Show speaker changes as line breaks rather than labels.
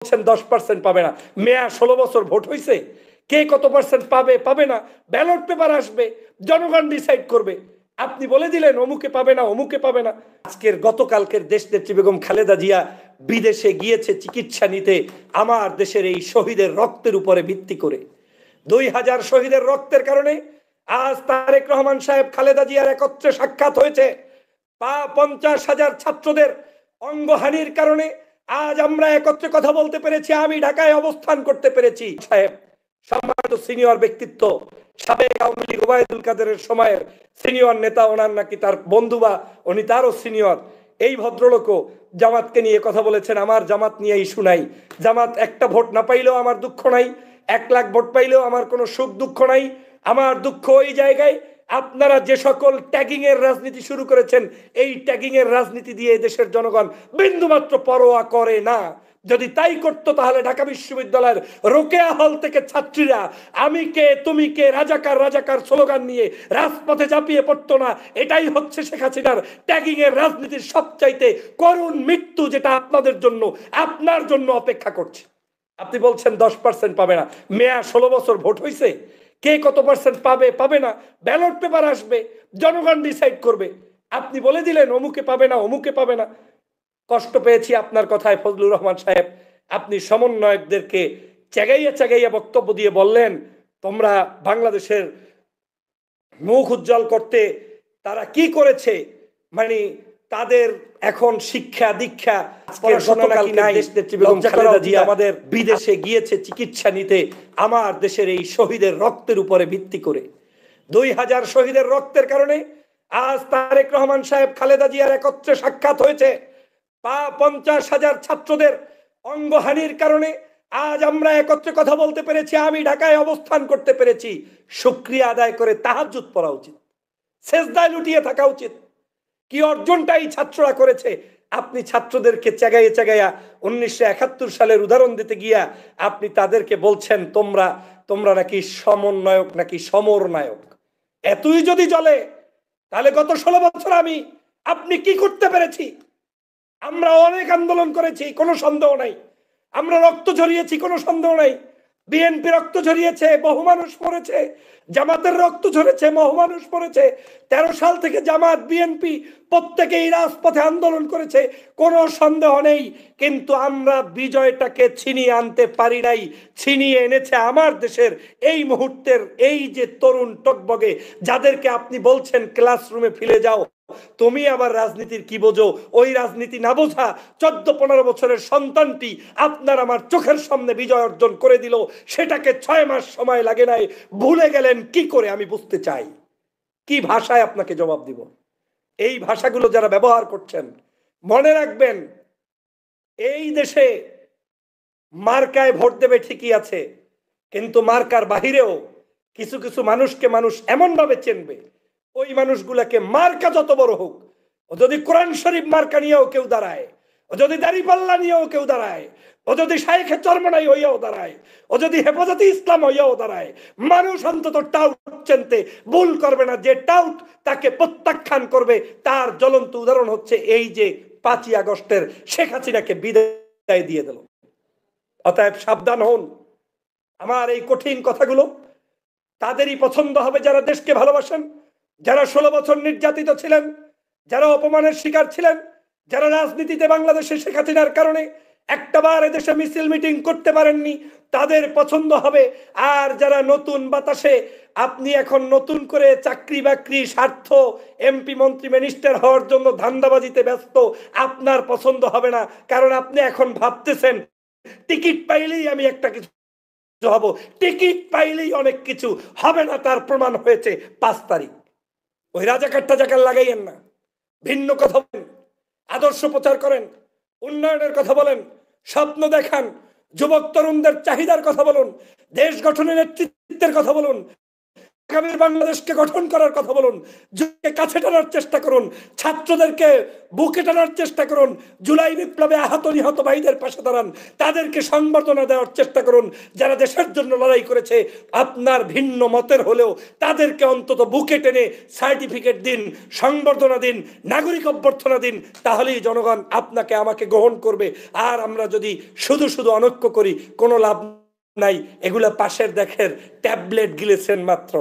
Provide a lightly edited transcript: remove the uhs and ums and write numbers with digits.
বলছেন 10% পাবে না, মেয়া 16 বছর ভোট হয়েছে, কে কত পার্সেন্ট পাবে পাবে না ব্যালট পেপার আসবে, জনগণ ডিসাইড করবে। আপনি বলে দিলেন অমুকে পাবে না অমুকে পাবে না। আজকের গতকালকের দেশনেত্রী বেগম খালেদা জিয়া বিদেশে গিয়েছে চিকিৎসা নিতে আমার দেশের এই শহীদের রক্তের উপরে ভিত্তি করে। 2000 শহীদের রক্তের কারণে আজ তারেক রহমান সাহেব খালেদা জিয়ার একত্রে সাক্ষাৎ হয়েছে। 50,000 ছাত্রদের অঙ্গহানির কারণে আজ আমরা একত্রে কথা বলতে পেরেছি, আমি ঢাকায় অবস্থান করতে পেরেছি। সাহেব সম্মানিত সিনিয়র ব্যক্তিত্ব, সাবেক আওয়ামী লীগ ওবায়দুল কাদেরের সময়ের সিনিয়র নেতা, ওনার নাকি তার বন্ধু বা উনি তারও সিনিয়র, এই ভদ্রলোকও জামাতকে নিয়ে কথা বলেছেন। আমার জামাত নিয়ে ইস্যু নাই, জামাত একটা ভোট না পাইলেও আমার দুঃখ নাই, 1 লাখ ভোট পাইলেও আমার কোনো সুখ দুঃখ নাই। আমার দুঃখ ওই জায়গায় আপনারা যে সকল ট্যাগিং এর রাজনীতি শুরু করেছেন, এই ট্যাগিং এর রাজনীতি দিয়ে দেশের জনগণ বিন্দুমাত্র পরোয়া করে না। যদি তাই করতো তাহলে ঢাকা বিশ্ববিদ্যালয়ের রোকেয়া হল থেকে ছাত্রীরা আমি কে তুমি কে রাজাকার রাজাকার স্লোগান নিয়ে রাজপথে ঝাঁপিয়ে পড়তো না। এটাই হচ্ছে শেখ হাসিনার ট্যাগিং এর রাজনীতির সবচাইতে করুণ মৃত্যু, যেটা আপনাদের জন্য আপনার জন্য অপেক্ষা করছে। আপনি বলছেন 10% পাবে না, মেয়া 16 বছর ভোট হয়েছে, কে কত পার্সেন্ট পাবে পাবে না ব্যালট পেপার আসবে, জনগণ ডিসাইড করবে। আপনি বলে দিলেন অমুকে পাবে না অমুকে পাবে না। কষ্ট পেয়েছি আপনার কথায় ফজলুর রহমান সাহেব, আপনি সমন্বয়কদেরকে চাগাইয়া চাগাইয়া বক্তব্য দিয়ে বললেন তোমরা বাংলাদেশের মুখ উজ্জ্বল করতে তারা কি করেছে, মানে তাদের এখন শিক্ষা দীক্ষা আমাদের বিদেশে গিয়েছে চিকিৎসা নিতে আমার দেশের এই শহীদের রক্তের উপরে ভিত্তি করে। 2000 শহীদের রক্তের কারণে আজ তারেক রহমান সাহেব খালেদা জিয়ার একত্রে সাক্ষাৎ হয়েছে। 50,000 ছাত্রদের অঙ্গহানির কারণে আজ আমরা একত্রে কথা বলতে পেরেছি, আমি ঢাকায় অবস্থান করতে পেরেছি। শুকরিয়া আদায় করে তাহাজ্জুদ পড়া উচিত, সেজদায় লুটিয়ে থাকা উচিত। কি অর্জনটাই ছাত্ররা করেছে, আপনি ছাত্রদেরকে চাগাইয়া চাগাইয়া 1971 সালের উদাহরণ দিতে গিয়া আপনি তাদেরকে বলছেন তোমরা নাকি সমন্বয়ক নাকি সমর নায়ক। এতই যদি জ্বলে তাহলে গত 16 বছর আপনি কি করতে পেরেছি? আমরা অনেক আন্দোলন করেছি, কোনো সন্দেহ নাই, আমরা রক্ত ঝরিয়েছি, কোনো সন্দেহ নাই। বিএনপি রক্ত ঝরিয়েছে, বহু মানুষ মরেছে, জামাতের রক্ত ঝরেছে, বহু মানুষ মরেছে। 13 সাল থেকে জামাত বিএনপি প্রত্যেকেই রাজপথে আন্দোলন করেছে, কোনো সন্দেহ নেই। কিন্তু আমরা বিজয়টাকে ছিনিয়ে আনতে পারি নাই, ছিনিয়ে এনেছে আমার দেশের এই মুহূর্তের এই যে তরুণ টকবগে, যাদেরকে আপনি বলছেন ক্লাসরুমে ফিরে যাও। তুমি আবার রাজনীতির কি বোঝো? ওই রাজনীতি না বোঝা 14-15 বছরের সন্তানটি আপনার আমার চোখের সামনে বিজয় অর্জন করে দিল, সেটাকে 6 মাস সময় লাগে নাই, ভুলে গেলেন কি করে? আমি বুঝতে চাই কি ভাষায় আপনাকে জবাব দিব। এই ভাষাগুলো যারা ব্যবহার করছেন মনে রাখবেন, এই দেশে মার্কায় ভোট দেবে ঠিকই আছে, কিন্তু মার্কার বাহিরেও কিছু কিছু মানুষকে মানুষ এমন ভাবে চিনবে, ওই মানুষগুলাকে মার্কা যত বড় হোক, ও যদি কোরআন শরীফ মার্কা নিয়েও কেউ দাঁড়ায়, ও যদি দাড়িপাল্লা নিয়েও কেউ দাঁড়ায়, ও যদি শাইখে চরমনাই হইয়াও দাঁড়ায়, ও যদি হেফাজতে ইসলাম হইয়াও দাঁড়ায়, মানুষ অন্তত টাউট চিনতে ভুল করবে না। যে টাউট তাকে প্রত্যাখ্যান করবে, তার জ্বলন্ত উদাহরণ হচ্ছে এই যে 5ই আগস্টের শেখ হাসিনাকে বিদায় দিয়ে দিল। অতএব সাবধান হন। আমার এই কঠিন কথাগুলো তাদেরই পছন্দ হবে যারা দেশকে ভালোবাসেন, যারা 16 বছর নির্যাতিত ছিলেন, যারা অপমানের শিকার ছিলেন, যারা রাজনীতিতে বাংলাদেশে শেখ হাসিনার কারণে একটাবার এদেশে মিছিল মিটিং করতে পারেননি, তাদের পছন্দ হবে। আর যারা নতুন বাতাসে আপনি এখন নতুন করে চাকরি বাকরি স্বার্থ এমপি মন্ত্রী মিনিস্টার হওয়ার জন্য ধান্দাবাজিতে ব্যস্ত, আপনার পছন্দ হবে না। কারণ আপনি এখন ভাবতেছেন টিকিট পাইলেই আমি একটা কিছু হব, টিকিট পাইলেই অনেক কিছু হবে না, তার প্রমাণ হয়েছে 5 তারিখ। ওই রাজাকার টাজাকার লাগাইয়েন না, ভিন্ন কথা বলেন, আদর্শ প্রচার করেন, উন্নয়নের কথা বলেন, স্বপ্ন দেখান, যুবক তরুণদের চাহিদার কথা বলুন, দেশ গঠনের নেতৃত্বের কথা বলুন। আগামী বাংলাদেশকে গঠন করার কথা বলুন, যুগকে কাছে টানার চেষ্টা করুন, ছাত্রদেরকে বুকে টানার চেষ্টা করুন, জুলাই বিপ্লবে আহত নিহত ভাইদের পাশে দাঁড়ান, তাদেরকে সংবর্ধনা দেওয়ার চেষ্টা করুন, যারা দেশের জন্য লড়াই করেছে। আপনার ভিন্ন মতের হলেও তাদেরকে অন্তত বুকে টেনে সার্টিফিকেট দিন, সংবর্ধনা দিন, নাগরিক অভ্যর্থনা দিন, তাহলেই জনগণ আপনাকে আমাকে গ্রহণ করবে। আর আমরা যদি শুধু শুধু অনৈক্য করি, কোনো লাভ নাই। এগুলা পাশের দেখের ট্যাবলেট গিলেছেন মাত্র।